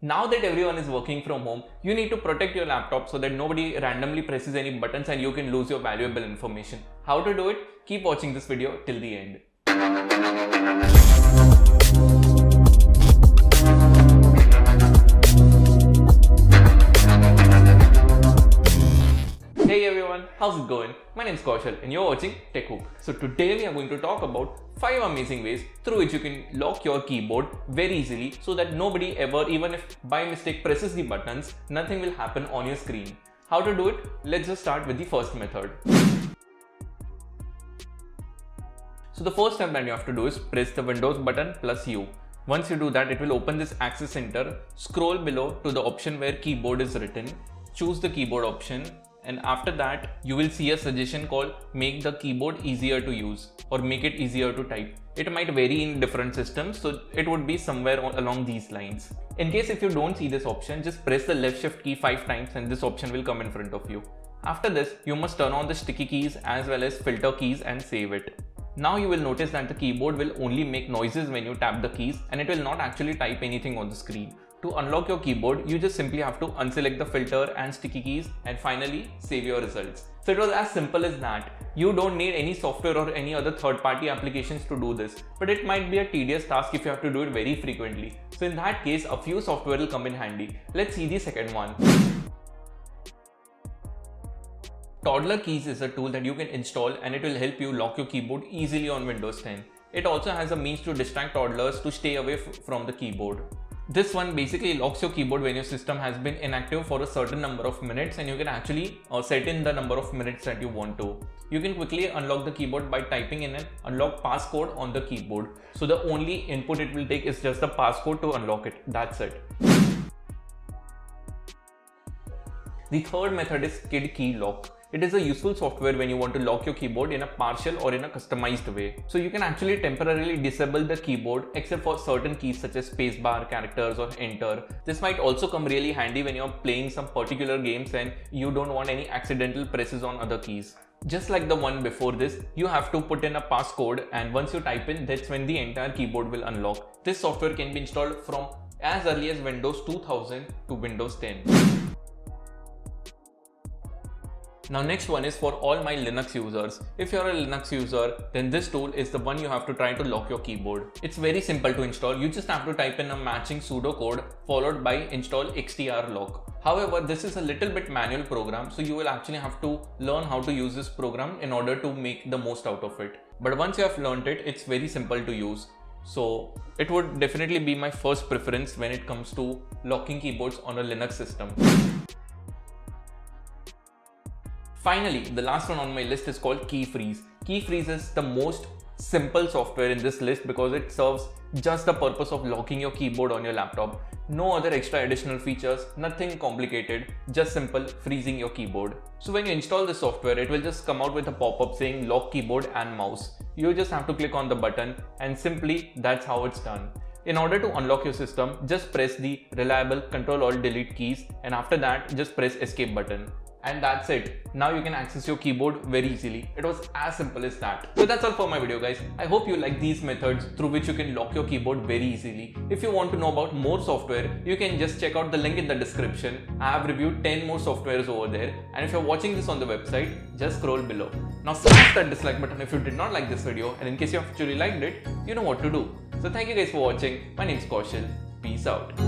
Now that everyone is working from home, you need to protect your laptop so that nobody randomly presses any buttons and you can lose your valuable information. How to do it? Keep watching this video till the end. Hey everyone, how's it going? My name is Kaushal and you're watching TechHook. So today we are going to talk about 5 amazing ways through which you can lock your keyboard very easily so that nobody ever, even if by mistake presses the buttons, nothing will happen on your screen. How to do it? Let's just start with the first method. So the first step that you have to do is press the Windows button plus U. Once you do that, it will open this Access Center. Scroll below to the option where keyboard is written. Choose the keyboard option. And after that, you will see a suggestion called make the keyboard easier to use or make it easier to type. It might vary in different systems, so it would be somewhere along these lines. In case if you don't see this option, just press the left shift key 5 times and this option will come in front of you. After this, you must turn on the sticky keys as well as filter keys and save it. Now you will notice that the keyboard will only make noises when you tap the keys and it will not actually type anything on the screen. To unlock your keyboard, you just simply have to unselect the filter and sticky keys and finally save your results. So it was as simple as that. You don't need any software or any other third-party applications to do this, but it might be a tedious task if you have to do it very frequently. So in that case, a few software will come in handy. Let's see the second one. Toddler Keys is a tool that you can install and it will help you lock your keyboard easily on Windows 10. It also has a means to distract toddlers to stay away from the keyboard. This one basically locks your keyboard when your system has been inactive for a certain number of minutes and you can actually set in the number of minutes that you want to. You can quickly unlock the keyboard by typing in an unlock passcode on the keyboard. So the only input it will take is just the passcode to unlock it. That's it. The third method is Kid Key Lock. It is a useful software when you want to lock your keyboard in a partial or in a customized way. So you can actually temporarily disable the keyboard except for certain keys such as spacebar, characters or enter. This might also come really handy when you're playing some particular games and you don't want any accidental presses on other keys. Just like the one before this, you have to put in a passcode and once you type in, that's when the entire keyboard will unlock. This software can be installed from as early as Windows 2000 to Windows 10. Now next one is for all my Linux users. If you're a Linux user, then this tool is the one you have to try to lock your keyboard. It's very simple to install. You just have to type in a matching pseudocode followed by install xtrlock. However, this is a little bit manual program, so you will actually have to learn how to use this program in order to make the most out of it. But once you have learned it, it's very simple to use. So it would definitely be my first preference when it comes to locking keyboards on a Linux system. Finally, the last one on my list is called KeyFreeze. KeyFreeze is the most simple software in this list because it serves just the purpose of locking your keyboard on your laptop. No other extra additional features, nothing complicated, just simple freezing your keyboard. So when you install this software, it will just come out with a pop-up saying lock keyboard and mouse. You just have to click on the button and simply that's how it's done. In order to unlock your system, just press the reliable Ctrl-Alt-Delete keys and after that, just press escape button. And that's it. Now you can access your keyboard very easily. It was as simple as that. So that's all for my video guys. I hope you like these methods through which you can lock your keyboard very easily. If you want to know about more software, you can just check out the link in the description. I have reviewed 10 more softwares over there. And if you're watching this on the website, just scroll below. Now smash that dislike button if you did not like this video. And in case you actually liked it, you know what to do. So thank you guys for watching. My name is Kaushal. Peace out.